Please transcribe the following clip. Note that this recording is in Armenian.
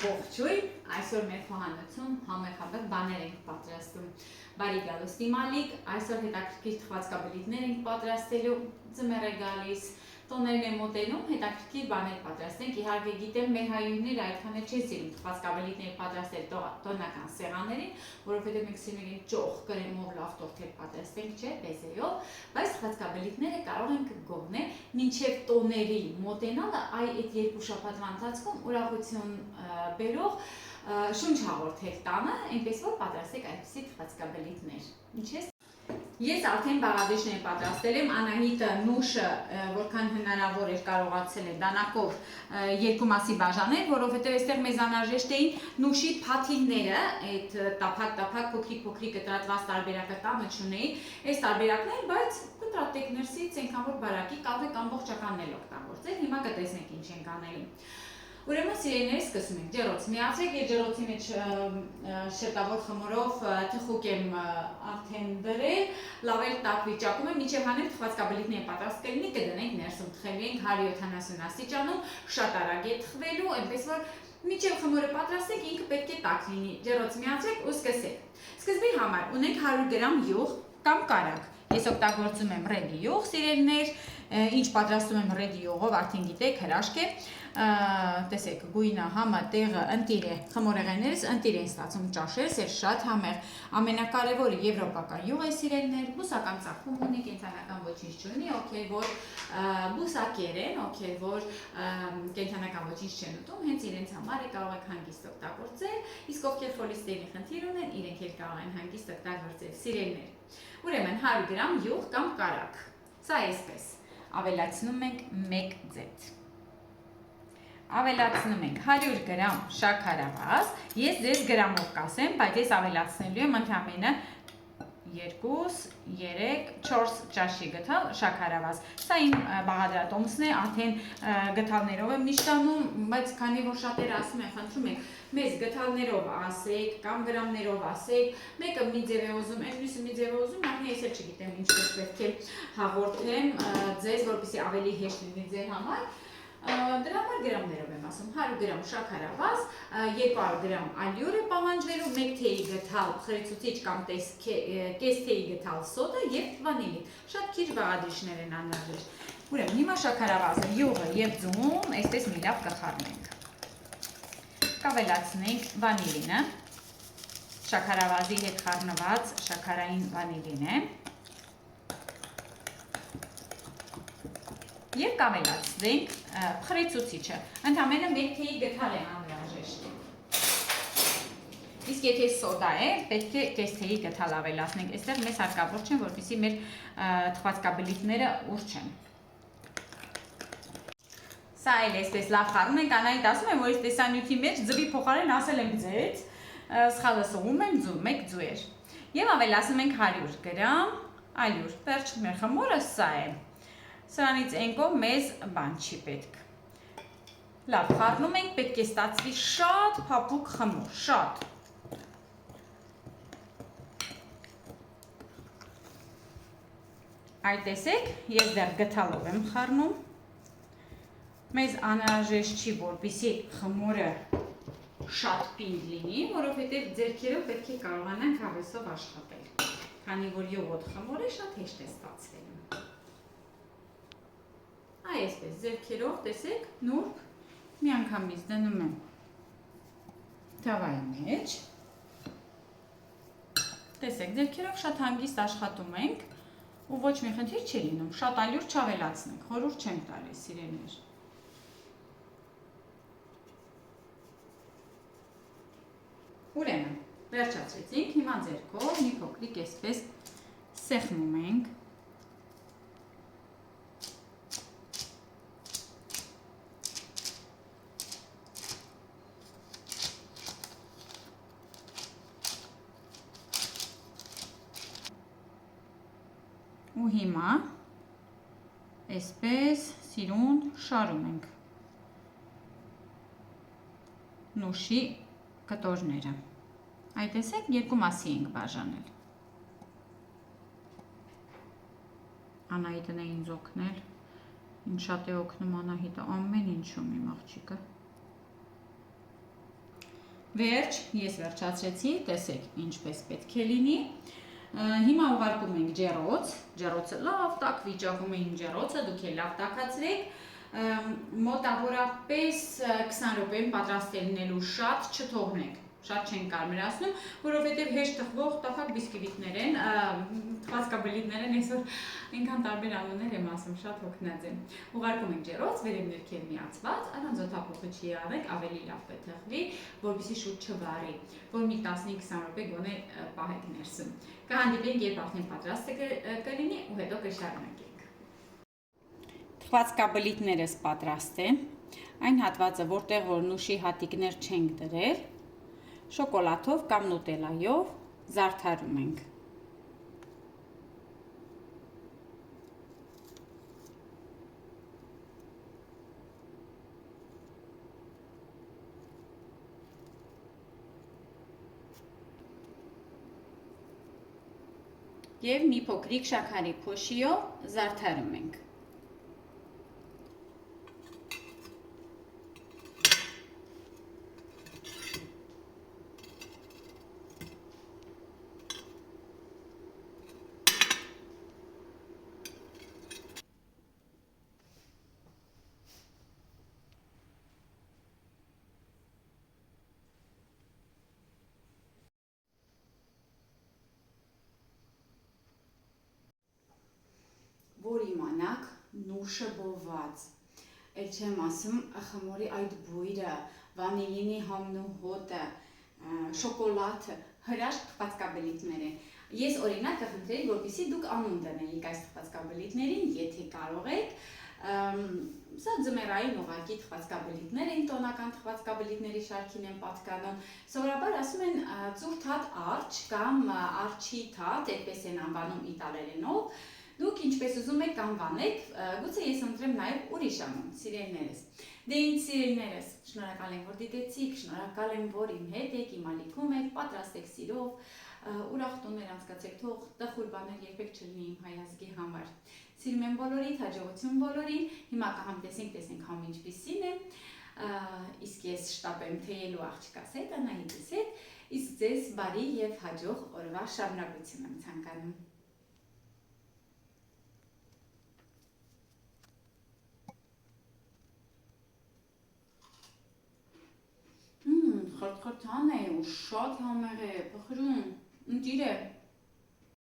Ողջույն, այսօր մեր խոհանոցում համախաբեր բաներ ենք պատրաստում։ Բարի գալուս դիմալիկ, այսօր հետաքրքիր թխվածքաբլիթներ ենք պատրաստելու, ձմեռ է գալիս, տոներն են մոտենում, հետաքրքիր բաներ պատրաստենք։ Իհարկե գիտեմ, մեր հայրենիները այդքան էլ չեն սիրում թխվածքաբլիթներ պատրաստել տոնական սեղաններին, որովհետև մենք սիրում ենք ճոխ կրեմով լավ տորթեր պատրաստենք, չէ, բեզեյով, բայց թխվածքաբլիթները կարող ենք գողնել մինչև տոների մոտենալը, այդ երկու շաբաթվա ընթացքում ուրախություն բերող շունչ հաղորդել տանը, այնպես որ պատրաստեք այդպիսի թխվածքաբլիթներ։ Ինչ է։ Ես արդեն բաղադրիչներ պատրաստել եմ, Անահիտը նուշը որքան հնարավոր էր կարողացել է դանակով երկու մասի բաժանել, որովհետև այստեղ մեզ անհրաժեշտ էին նուշի փաթիլները, այդ տափակ փոքրիկ կտրատված տարբերակը տանը չունեի, այս տարբերակներ, բայց կտրատեք ներսից այնքան որ բարակի կարող եք ամբողջականն էլ օգտագործել, հիմա կտեսնենք ինչ ենք անելու։ Ուրեմն սիրելիներս սկսում ենք ջեռոց միացրեք, ես ջեռոցի մեջ շերտավոր խմորով թխուկ եմ արդեն դրել, լավ էլ տաք վիճակում եմ, մինչև հանեմ թխվածքաբլիթները պատրաստ կլինի, կդնենք ներսում, թխելու ենք 170 աստիճանում, շատ արագ է թխվելու, այնպես որ մինչև խմորը պատրաստեք, ինքը պետք է տաք լինի, ջեռոց միացրեք ու սկսեք։ Սկզբի համար ունենք 100 գրամ յուղ կամ կարագ, ես օգտագործում եմ ռեդի յուղ, սիրելիներ, ինչ պատրաստում եմ ռեդի յուղով, արդեն գիտեք, հրաշք է, տեսեք, գույնը, համը, տեղը, ընտիր է, խմորեղեններս ընտիր են ստացում ճաշերս, է շատ համեղ, ամենակարևորը եվրոպական յուղ է սիրելիներ, բուսական ծագում ունի, կենդանական ոչինչ չունի, ովքեր որ բուսակեր են, ովքեր որ կենդանական ոչինչ չեն ուտում, հենց իրենց համար է կարող եք հանգիստ օգտագործել, իսկ ովքեր խոլեստերինի խնդիր ունեն, իրենք էլ կարող են հանգիստ օգտագործել, սիրելիներ։ Ուրեմն 100 գրամ յուղ կամ կարագ, սա այսպես, ավելացնում ենք 1 ձեթ, ավելացնում ենք 100 գրամ շաքարավազ, ես ձեզ գրամով կասեմ, բայց ես ավելացնելու եմ ընդամենը 2, 3, 4 ճաշի գթալ շաքարավազ, սա իմ բաղադրատոմսն է, արդեն գթալներով եմ միշտ անում, բայց քանի որ շատերը ասում են, խնդրում եք, մեզ գթալներով ասեք կամ գրամներով ասեք, մեկը մի ձև է ուզում, մյուսը մի ձև է ուզում, արդեն ես էլ չգիտեմ ինչպես պետք է հաղորդեմ ձեզ, որպեսզի ավելի հեշտ լինի ձեր համար։ Դրա համար գրամներով եմ ասում, 100 գրամ շաքարավազ, 200 գրամ ալյուր է պահանջվելու, 1 թեյի գթալ խրեցուցիչ կամ կես թեյի գթալ սոդա և վանիլին, շատ քիչ բաղադրիչներ են անհրաժեշտ։ Ուրեմն հիմա շաքարավազը, յուղը և ձուն այսպես մի լավ կխառնենք, կավելացնենք վանիլինը, շաքարավազի հետ խառնված շաքարային վանիլին է և կավելացնենք փխրեցուցիչը, ընդամենը 1 թեյի գթալ է անհրաժեշտ։ Իսկ եթե սոդա է, պետք է կես թեյի գթալ ավելացնենք, այստեղ մեզ հարկավոր չեն, որպեսզի մեր թխվածքաբլիթները ուռչեն։ Սա էլ այսպես լավ խառնում ենք, Անահիտ ասում եմ, որ այս տեսանյութի մեջ ձվի փոխարեն ասել եմ ձեթ, սխալը սողում եմ ձու, 1 ձու էր։ Եվ ավելացնում ենք 100 գրամ ալյուր, վերջ մեր խմորը սա է։ Սրանից ենքով մեզ բան չի պետք։ Լավ, խառնում ենք, պետք է ստացվի շատ փափուկ խմոր, շատ։ Այդ տեսեք, ես դեռ գթալով եմ խառնում։ Մեզ անհրաժեշտ չի, որպեսզի խմորը շատ պինդ լինի, որովհետև ձեռքերով պետք է կարողանանք հավեսով աշխատել, քանի որ յուղոտ խմորը շատ հեշտ է ստացվելու։ Այսպես ձեռքերով, տեսեք, նուրբ միանգամից դնում եմ թավայի մեջ, տեսեք, ձեռքերով շատ հանգիստ աշխատում ենք ու ոչ մի խնդիր չի լինում, շատ ալյուր չավելացնենք, խորհուրդ չեմ տալիս, սիրելիներ։ Ուրեմն, վերջացրեցինք, հիմա ձեռքով մի փոքրիկ այսպես սեղմում ենք, ու հիմա այսպես սիրուն շարում ենք նուշի կտորները, այդ տեսեք երկու մասի ենք բաժանել, Անահիտն է ինձ օգնել, ինձ շատ է օգնում Անահիտը ամեն ինչում իմ աղջիկը։ Վերջ, ես վերջացրեցի, տեսեք ինչպես պետք է լինի։ Հիմա ուղարկում ենք ջեռոց, ջեռոցը լավ տաք վիճակում է իմ ջեռոցը, դուք էլ լավ տաքացրեք։ Մոտավորապես 20 րոպեին պատրաստելնելու շատ չթողնենք, շատ չեն կարմրացնում, որովհետև հեշտ թխվող տափակ բիսկվիտներ են, թխվածքաբլիթներ են, այսօր այնքան տարբեր անուններ եմ ասում, շատ հոգնած եմ։ Ուղարկում ենք ջեռոց, վերև ներքև միացված, առանց օդափոխը չի արեք, ավելի լավ կթխվի, որպեսզի շուտ չվարի, որ մի 15-20 րոպե գոնե պահեք ներսում։ Կհանդիպենք, երբ արդեն պատրաստ կլինի ու հետո կշարունակենք։ Թխվածքաբլիթներս պատրաստ են, այն հատվածը, որտեղ որ նուշի հատիկներ չենք դրել, շոկոլադով կամ նուտելայով զարդարում ենք։ Եվ մի փոքրիկ շաքարի փոշիով զարդարում ենք։ Որ իմանաք նուշը բոված, էլ չեմ ասում խմորի այդ բույրը, վանիլինի համն ու հոտը, շոկոլադը, հրաշք թխվածքաբլիթներ են։ Ես օրինակ կխնդրեի, որպեսզի դուք անուն դնեիք այս թխվածքաբլիթներին, եթե կարող եք, սա ձմեռային ուղղակի թխվածքաբլիթներ են, տոնական թխվածքաբլիթների շարքին են պատկանում, սովորաբար ասում են ծուրտ հատ արջ կամ արջի թաթ, այդպես են անվանում իտալերենով։ Դուք ինչպես ուզում եք անվանեք, գուցե ես ընտրեմ նաև ուրիշ անուն, սիրելիներս։ Դե ինձ սիրելիներս, շնորհակալ եմ, որ դիտեցիք, շնորհակալ եմ, որ իմ հետ եք, իմ ալիքում եք, պատրաստեք սիրով, ուրախ տոներ անցկացեք, թող տխուր բաներ երբեք չլինի իմ հայ ազգի համար։ Սիրում եմ բոլորիդ, հաջողություն բոլորին, հիմա կհամտեսենք, տեսենք համ ինչպիսին է, իսկ ես շտապեմ թեյելու աղջկաս հետ, Անահիտիս հետ, իսկ ձեզ բարի և հաջող օրվա շարունակություն եմ ցանկանում։ Խրթխրթան է ու շատ համեղ է, փխրուն, ընտիր է։